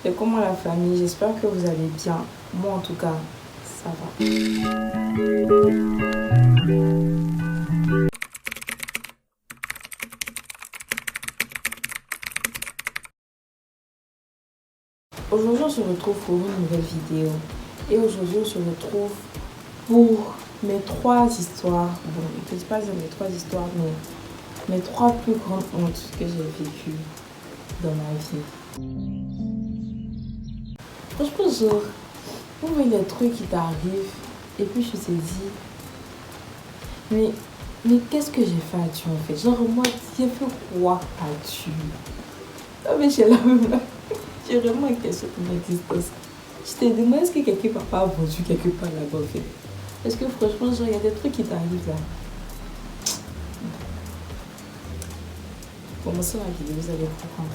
Et comment la famille? J'espère que vous allez bien. Moi en tout cas, ça va. Aujourd'hui on se retrouve pour une nouvelle vidéo. Et aujourd'hui on se retrouve pour mes 3 histoires. Bon, je ne sais pas dire mes 3 histoires, mais mes 3 plus grandes hontes que j'ai vécues dans ma vie. Franchement, genre, vous voyez les trucs qui t'arrivent et puis je te dis, mais qu'est-ce que j'ai fait à Dieu en fait? Genre, moi, j'ai fait quoi à Dieu? Non, mais j'ai la même là. J'ai vraiment une question pour mon existence. Je t'ai demandé, est-ce que quelqu'un m'a pas vendu quelque part là-bas en fait? Parce que franchement, genre, il y a des trucs qui t'arrivent là. Commençons la vidéo, vous allez comprendre.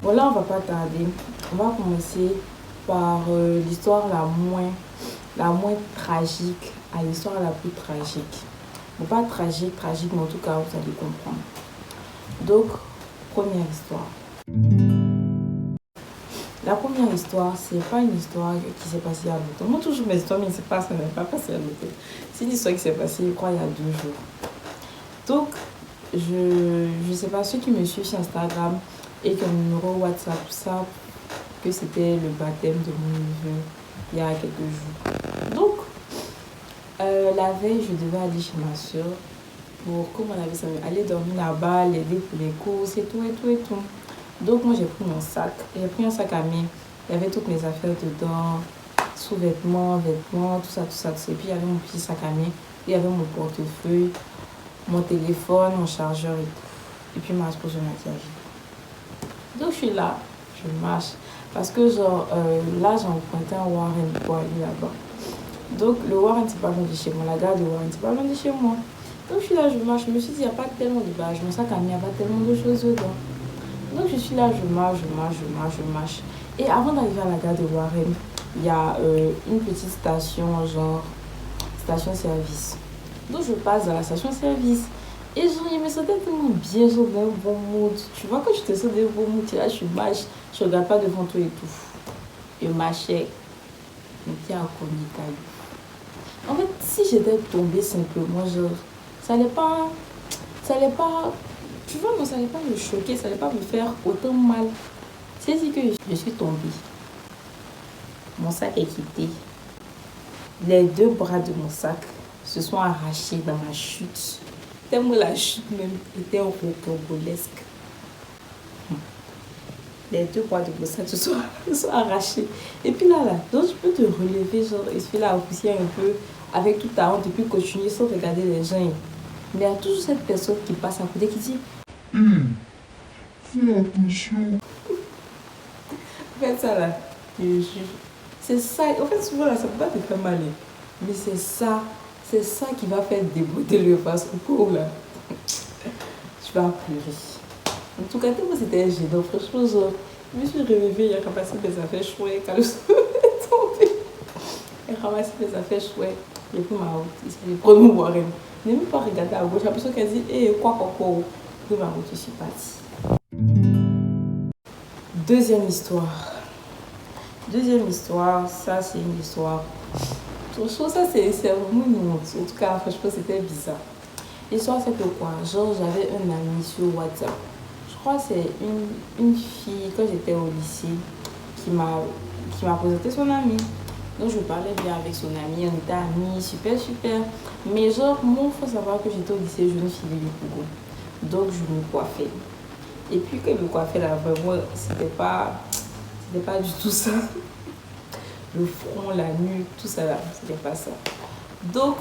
Bon, là, on va pas tarder. On va commencer par l'histoire la moins tragique à l'histoire la plus tragique. Bon, pas tragique, mais en tout cas, vous allez comprendre. Donc, première histoire. La première histoire, c'est pas une histoire qui s'est passée à longtemps. Moi, toujours mes histoires, mais ça n'est pas passé à longtemps. C'est une histoire qui s'est passée, je crois, il y a 2 jours. Donc, je sais pas, ceux qui me suivent sur Instagram et qui ont mon numéro WhatsApp, savent que c'était le baptême de mon neveu il y a quelques jours. Donc, la veille, je devais aller chez ma soeur pour, comment on avait ça, aller dormir là-bas, l'aider pour les courses et tout. Donc, moi, j'ai pris mon sac. J'ai pris un sac à main. Il y avait toutes mes affaires dedans, sous-vêtements, vêtements, tout ça. Et puis, il y avait mon petit sac à main. Il y avait mon portefeuille, mon téléphone, mon chargeur et tout. Et puis, ma pose de maquillage. Donc, je suis là, je marche. Parce que, genre, là, j'ai emprunté un Warren pour aller là-bas. Donc, le Warren, c'est pas loin de chez moi. La gare de Warren, c'est pas loin de chez moi. Donc, je suis là, je marche. Je me suis dit, il n'y a pas tellement de bagages. Mon sac à main, il n'y a pas tellement de choses dedans. Donc, je suis là, je marche. Et avant d'arriver à la gare de Warren, il y a une petite station, genre, station-service. Donc, je passe dans la station-service. Et genre, il me sentais tellement bien, genre, d'un bon mood. Tu vois, quand je te sens d'un bon mood, là, je marche, je regarde pas devant toi et tout. Je marchais, mon pied à cogner. En fait, si j'étais tombée simplement, genre, ça allait pas, tu vois, non, ça allait pas me choquer, ça allait pas me faire autant mal. C'est dit que je suis tombée. Mon sac est quitté. Les 2 bras de mon sac se sont arrachés dans ma chute. Tellement la chute même était rocambolesque. Les 2 bras de mon sac se sont arrachés. Et puis là, donc je peux te relever, genre, et se faire la poussière un peu avec toute ta honte et puis continuer sans regarder les gens. Mais il y a toujours cette personne qui passe à côté qui dit fais attention. Faites ça là. C'est ça. En fait, souvent là, ça peut pas te faire mal. Mais c'est ça qui va faire déboîter le vase au cours là. Tu vas pleurer. En tout cas, moi c'était gênant. Franchement, genre, je me suis relevée, il a ramassé mes affaires chouettes quand je suis tombée. Il a ramassé mes affaires chouettes. J'ai pris ma route. Il s'est pris mon Warren. Je n'ai même pas regardé à gauche. J'ai l'impression qu'elle dit, quoi. J'ai pris ma route, je suis partie. Deuxième histoire, ça c'est une histoire. Je trouve ça c'est vraiment une honte. En tout cas, franchement, c'était bizarre. L'histoire c'est que quoi? Genre, j'avais un ami sur WhatsApp. Je crois que c'est une fille, quand j'étais au lycée, qui m'a présenté son ami. Donc, je parlais bien avec son ami, on était amis, super. Mais genre, moi, il faut savoir que j'étais au lycée, je me suis du Congo. Donc, je me coiffais. Et puis, quand je me coiffais là, vraiment, c'était pas du tout ça. Le front, la nuque, tout ça là, c'était pas ça. Donc,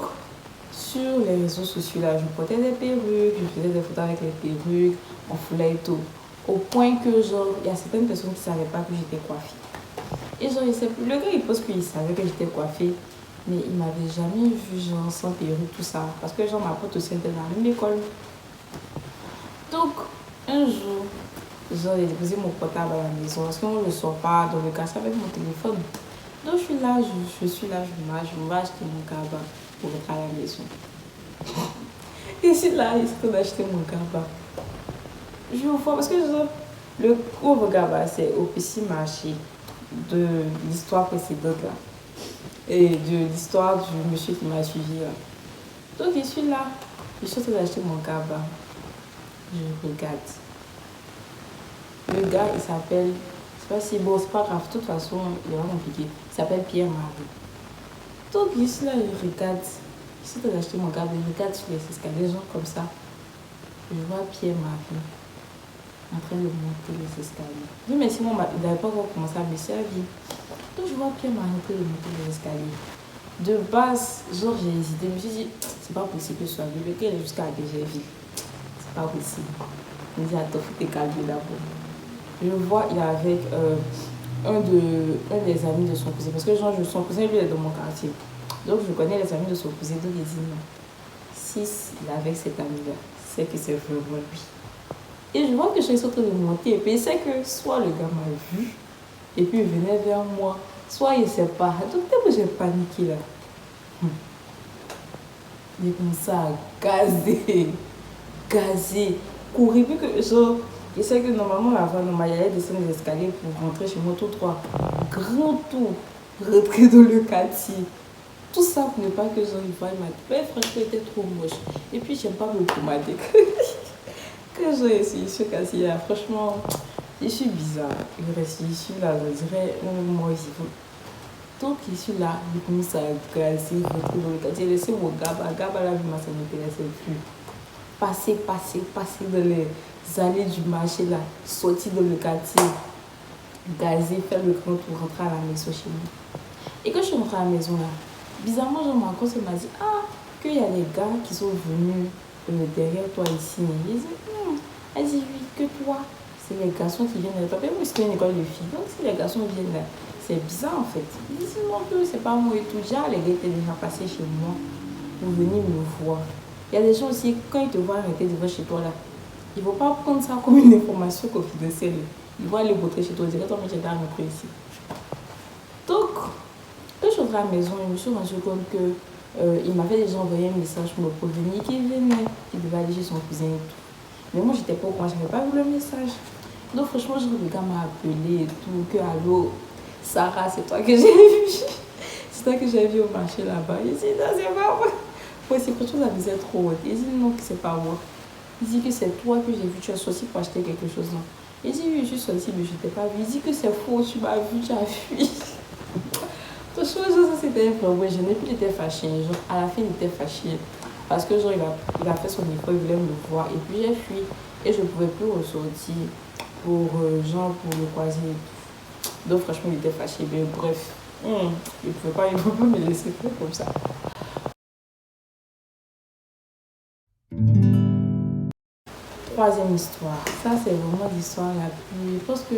sur les réseaux sociaux là, je portais des perruques, je faisais des photos avec les perruques, en foulard et tout. Au point que, genre, il y a certaines personnes qui ne savaient pas que j'étais coiffée. Et genre, le gars, il pense qu'il savait que j'étais coiffée, mais il m'avait jamais vu, genre, sans perruque, tout ça. Parce que, genre, ma pote aussi était dans la même école. Donc, un jour, genre, j'ai déposé mon portable à la maison parce qu'on ne le sort pas dans le casse avec mon téléphone. Donc, je suis là, je marche, je vais acheter mon cabas pour être à la maison. Et c'est là, il s'est acheté mon cabas. Je vois parce que genre, Le cours Gaba, c'est au petit marché de l'histoire précédente là. Et de l'histoire du monsieur qui m'a suivi là. Donc je suis là, je suis en train d'acheter mon Gaba. Je regarde. Le gars, il s'appelle, je sais pas si, bon, c'est pas grave, de toute façon, il est vraiment compliqué. Il s'appelle Pierre-Marie. Donc je suis là, je regarde. Je suis en train d'acheter mon Gaba, je regarde sur les escaliers, des gens comme ça. Je vois Pierre-Marie en train de monter les escaliers. Je dis, mais sinon, il n'avait pas encore commencé à me servir. Donc, je vois Pierre-Marie en train de monter les escaliers. De base, genre, j'ai hésité. Je me suis dit, c'est pas possible que ce soit lui. Le gars, il est jusqu'à la DGV. C'est pas possible. Je me dis, attends, faut te calmer d'abord. Je vois, il est avec un des amis de son cousin. Parce que, genre, son cousin, lui, est dans mon quartier. Donc, je connais les amis de son cousin. Donc, il dit, non. Si il est avec cet ami-là, c'est que c'est vraiment lui. Et je vois que je suis en train de monter. Et puis, il sait que soit le gars m'a vu, et puis il venait vers moi, soit il ne sait pas. Donc, tellement j'ai paniqué là. Il commençait à gazer, courir. Puis que, genre, il sait que normalement, avant, il allait descendre les escaliers pour rentrer chez moi tout droit. Grand tour, rentrer dans le quartier. Tout ça pour ne pas que genre, il voie ma tête. Mais franchement, il était trop moche. Et puis, j'aime pas me pommader. Quand je suis sur Cassia, franchement, je suis bizarre. Je suis là, je dirais, moi aussi. Donc, je suis là, je commence à gazer, rentrer dans le quartier, laisser mon Gaba. Gaba, là, ça ne m'intéressait plus. Passer dans les allées du marché, là, sortir dans le quartier, gazer, faire le grand tour, rentrer à la maison chez moi. Et quand je suis rentrée à la maison, là, bizarrement, genre, ma cause m'a dit, qu'il y a des gars qui sont venus derrière toi ici. Ils disent, elle dit oui, que toi. C'est les garçons qui viennent. Papa, moi, c'est une école de filles. Donc, si les garçons viennent là, c'est bizarre en fait. Ils disent non plus, c'est pas moi et tout. Déjà, les gars étaient déjà passés chez moi pour venir me voir. Il y a des gens aussi, quand ils te voient arrêter devant chez toi là, ils ne vont pas prendre ça comme une information confidentielle. Ils vont aller voter chez toi, ils diront, mais j'ai pas rentré ici. Donc, quand je suis rentrée à la maison, je me suis rendu compte que il m'avait déjà envoyé un message pour me prévenir qu'il venait, qu'il devait aller chez son cousin et tout. Mais moi, j'étais pas au courant, je n'avais pas vu le message. Donc, franchement, le gars m'a appelé et tout, que allô, Sarah, c'est toi que j'ai vu. C'est toi que j'ai vu au marché là-bas. Il dit, non, c'est pas moi. Moi, c'est franchement, ça faisait trop haute. Il dit, non, que c'est pas moi. Il dit que c'est toi que j'ai vu, tu as sorti pour acheter quelque chose. Non. Il dit, oui, je suis sortie, mais je t'ai pas vu. Il dit que c'est faux, tu m'as vu, tu as fui. Franchement, ça, c'était vraiment, je n'ai plus été fâchée. Genre, à la fin, il était fâché. Parce que genre, il a fait son effort, il voulait me voir. Et puis j'ai fui. Et je ne pouvais plus ressortir pour pour le croiser. Donc franchement, il était fâché. Mais bref, il ne pouvait pas me laisser faire comme ça. Troisième histoire. Ça, c'est vraiment l'histoire la plus... Je pense que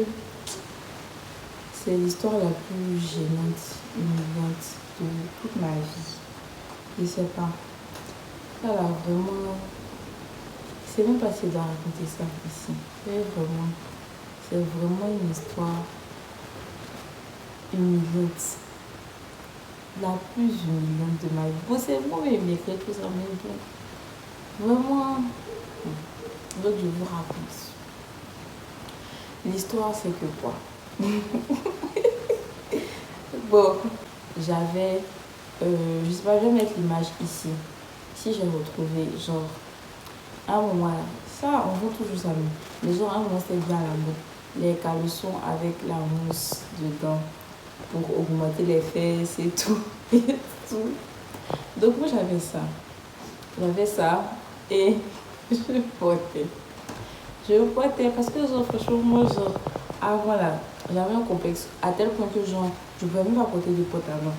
c'est l'histoire la plus gênante, humiliante de toute ma vie. Je ne sais pas. Ça, là, vraiment... C'est même pas si je dois raconter ça ici. C'est vraiment une histoire humiliante. La plus humiliante de ma vie. Bon, c'est moi qui m'écris tout ça, mais bon. Vraiment. Donc, je vous raconte. L'histoire, c'est que quoi? Bon, j'avais... je sais pas, je vais mettre l'image ici. Si j'ai retrouvé, genre... À un moment, ça, on voit toujours ça. Mais genre, à un moment, c'était bien la mode. Les caleçons avec la mousse dedans pour augmenter les fesses et tout. Donc, moi, j'avais ça. Et je portais. Parce que, genre, franchement, moi, genre, avant là, j'avais un complexe à tel point que, genre, je ne pouvais même pas porter des pantalons.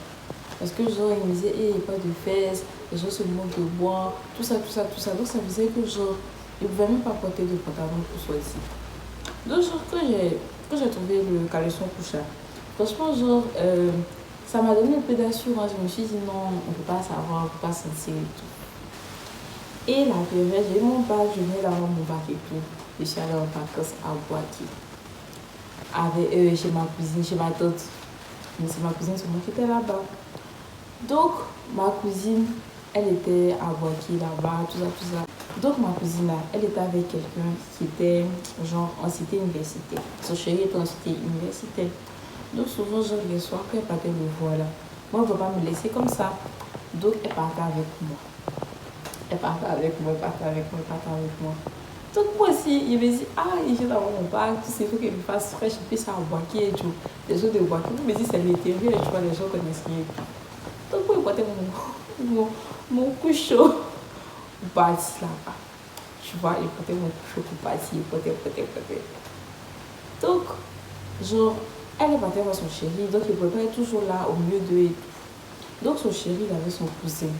Parce que, genre, il me disait, il n'y a pas de fesses, les gens se moquent de moi, tout ça. Donc, ça faisait que, genre, il ne pouvait même pas porter de pantalon pour soi ici. Donc, genre, quand j'ai trouvé le caleçon couchard, franchement, genre, ça m'a donné un peu d'assurance. Je me suis dit, non, on ne peut pas savoir, on ne peut pas sentir et tout. Et la première, j'ai eu mon bac, je venais d'avoir mon bac et tout. Je suis allée en vacances à Boaké. Chez ma cousine, chez ma tante. Mais c'est ma cousine, c'est moi qui était là-bas. Donc, ma cousine, Elle était à Boaké là-bas, tout ça, tout ça. Donc ma cousine là, elle était avec quelqu'un qui était genre en cité universitaire. Son chéri était en cité universitaire. Donc souvent, genre les soirs, quand elle partait me voir là, moi, elle ne veut pas me laisser comme ça. Donc elle partait avec moi. Elle partait avec moi, elle partait avec moi, elle partait avec moi. Donc moi aussi, il me dit, ah, il vient d'avoir mon bac, tu sais, il faut qu'il me fasse fraîche, et puis ça à Boaké et tout. Les gens de Boaké, il me dit, c'est l'intérieur, et tu vois, les gens connaissent rien. Donc moi, il portait mon couchon pour partir là-bas. Tu vois, il portait mon couchon pour partir, il portait. Donc, genre, elle est partie voir son chéri, donc il ne pouvait pas être toujours là au milieu d'eux et tout. Donc son chéri, il avait son cousin.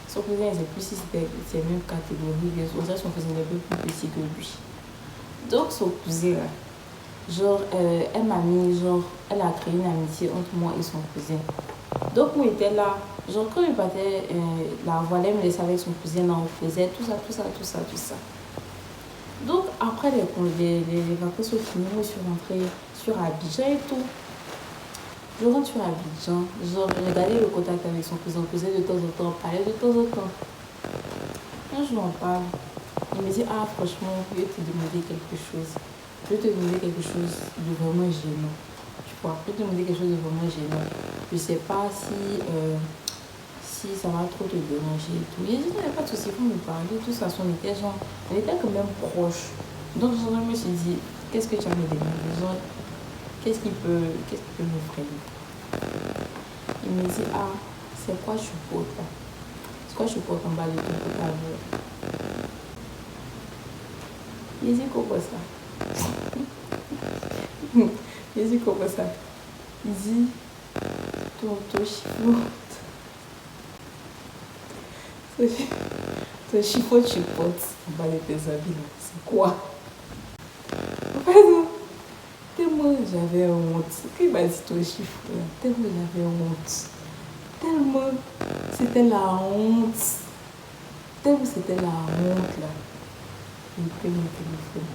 Son cousin, il ne sait plus si c'était la même catégorie, mais on dirait son cousin est un peu plus petit que lui. Donc son cousin, là, genre, elle m'a mis, genre, elle a créé une amitié entre moi et son cousin. Donc on était là, genre quand il partait la voir, elle me laissait avec son cousin, là, on faisait tout ça. Donc après les vacances sont finies, moi je suis rentrée sur Abidjan et tout. Je rentre sur Abidjan, genre j'ai gardé le contact avec son cousin, de temps en temps, parlait de temps en temps. Un jour on parle, il me dit, ah franchement, je vais te demander quelque chose. Je vais te demander quelque chose de vraiment gênant. Tu vois, je vais te demander quelque chose de vraiment gênant. Je sais pas si ça va trop te déranger et tout. Il dit, il n'y a pas de souci, pour me parler. De toute façon, on était quand même proches. Donc, je me suis dit, qu'est-ce que tu as me demandé? Genre, qu'est-ce qui peut me freiner? Il me dit, ah, c'est quoi tu portes là? C'est quoi tu portes en bas de ton portable? Il dit, comment ça? Il dit, comment ça? Il dit, ton chiffon. Ton chiffon tu portes en bas de tes habits là, c'est quoi? Tellement j'avais honte. Quand il m'a dit ton chiffon là, tellement j'avais honte. Tellement c'était la honte. Tellement c'était la honte là. J'ai pris mon téléphone.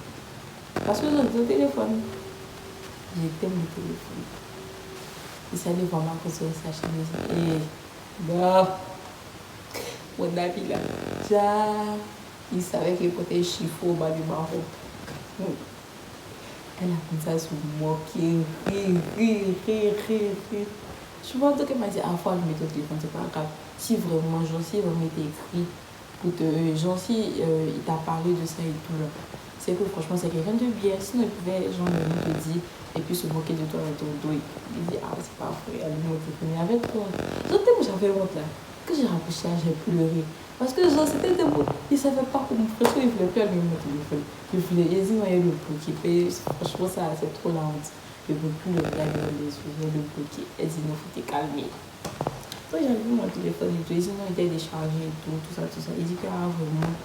Parce que j'ai le téléphone. J'ai pris mon téléphone. Il s'allait vraiment construire sa chemise. Et non. Mon ami là, il savait qu'il portait chiffon au bas du marron. Elle a commencé à se moquer, rire. Tu vois, donc elle m'a dit, ah, faut allumer ton téléphone, c'est pas grave. Si vraiment il t'a écrit, pour te, genre, si il t'a parlé de ça et tout, là, c'est que franchement, c'est quelqu'un de bien. Sinon, il pouvait, genre, te dire, et puis se moquer de toi dans ton dos. Il dit, ah, c'est pas vrai, allume mon téléphone. Mais avec toi, donc, j'avais honte là. Que j'ai rapproché, j'ai pleuré. Parce que genre, c'était des mots. Il ne savait pas comment faire. Il ne voulait plus allumer mon téléphone. Il voyait le bloquer. Franchement, ça, c'est trop la honte. Il ne veut plus le regarder dans les yeux. Il le bloquer. Elle dit, non, faut te calmer. Donc, j'ai allumé mon téléphone et tout. Il dit, non, il était déchargé et tout ça. Il dit qu'il y a vraiment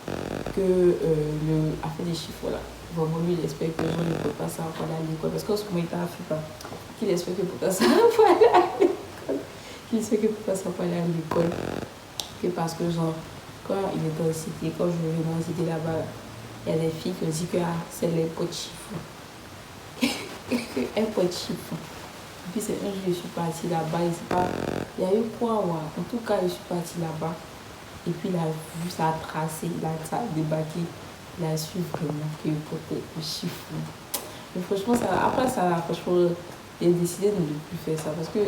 que le affaire des chiffres là. Vraiment, lui, il espère que genre, il ne peut pas ça pour aller à l'école. Parce qu'en ce moment, il t'a fait pas. Qu'il espère que pour ça pour aller à l'école. Il sait que pourquoi ça peut aller à l'école. Que parce que genre, quand il était en cité, quand je venais dans la cité là-bas, il y a des filles qui ont dit que ah, c'est les pots de chiffon. Un pot de chiffon. Et puis c'est un jour je suis partie là-bas, il y a eu quoi, ouais. En tout cas, je suis partie là-bas. Et puis il a vu ça tracé, ça a débarqué. Il a su vraiment qu'il portait le chiffon. Mais franchement, après ça, franchement, il a décidé de ne plus faire ça parce que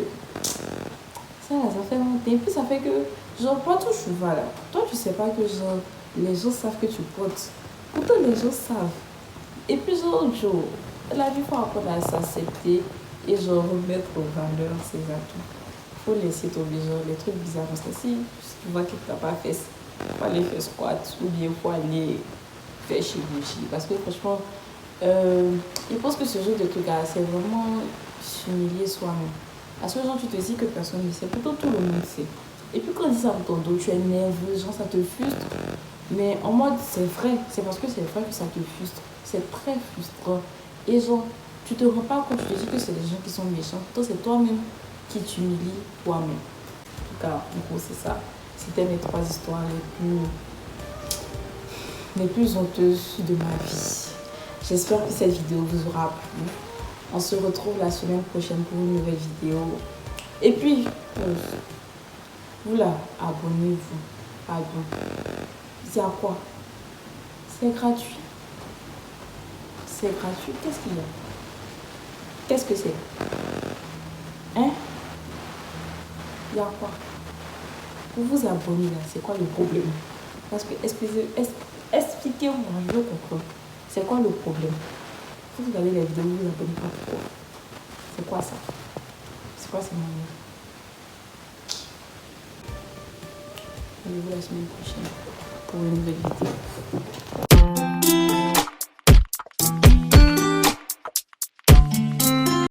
ça fait longtemps. Et puis ça fait que, genre, pas tout cheval là. Toi, tu sais pas que, genre, les gens savent que tu portes. Pourtant, les gens savent. Et puis, genre, la vie, il faut apprendre à s'accepter et, genre, remettre en valeur ses atouts. Il faut laisser tomber, genre, les trucs bizarres. Parce que si tu vois que tu n'as pas fait, il faut aller faire squat ou bien il faut aller faire chirurgie. Parce que, franchement, je pense que ce genre de trucs là, c'est vraiment s'humilier soi-même. Parce que genre tu te dis que personne ne sait, plutôt tout le monde sait. Et puis quand on dit ça dans ton dos, tu es nerveux, genre ça te frustre. Mais en mode c'est vrai, c'est parce que c'est vrai que ça te frustre. C'est très frustrant. Et genre, tu te rends pas compte, tu te dis que c'est les gens qui sont méchants. Pourtant c'est toi-même qui t'humilie toi-même. En tout cas, en gros c'est ça. C'était mes 3 histoires les plus honteuses de ma vie. J'espère que cette vidéo vous aura plu. On se retrouve la semaine prochaine pour une nouvelle vidéo. Et puis, Vous là, abonnez-vous. Pardon. C'est à quoi? C'est gratuit. C'est gratuit. Qu'est-ce qu'il y a? Qu'est-ce que c'est? Hein? Il y a quoi? Vous vous abonnez là, c'est quoi le problème? Parce que expliquez-moi, je veux comprendre. C'est quoi le problème? Vous regardez les vidéos, vous vous abonnez pas, pourquoi? C'est quoi ça? C'est quoi ces manières? Rendez-vous la semaine prochaine pour une nouvelle vidéo.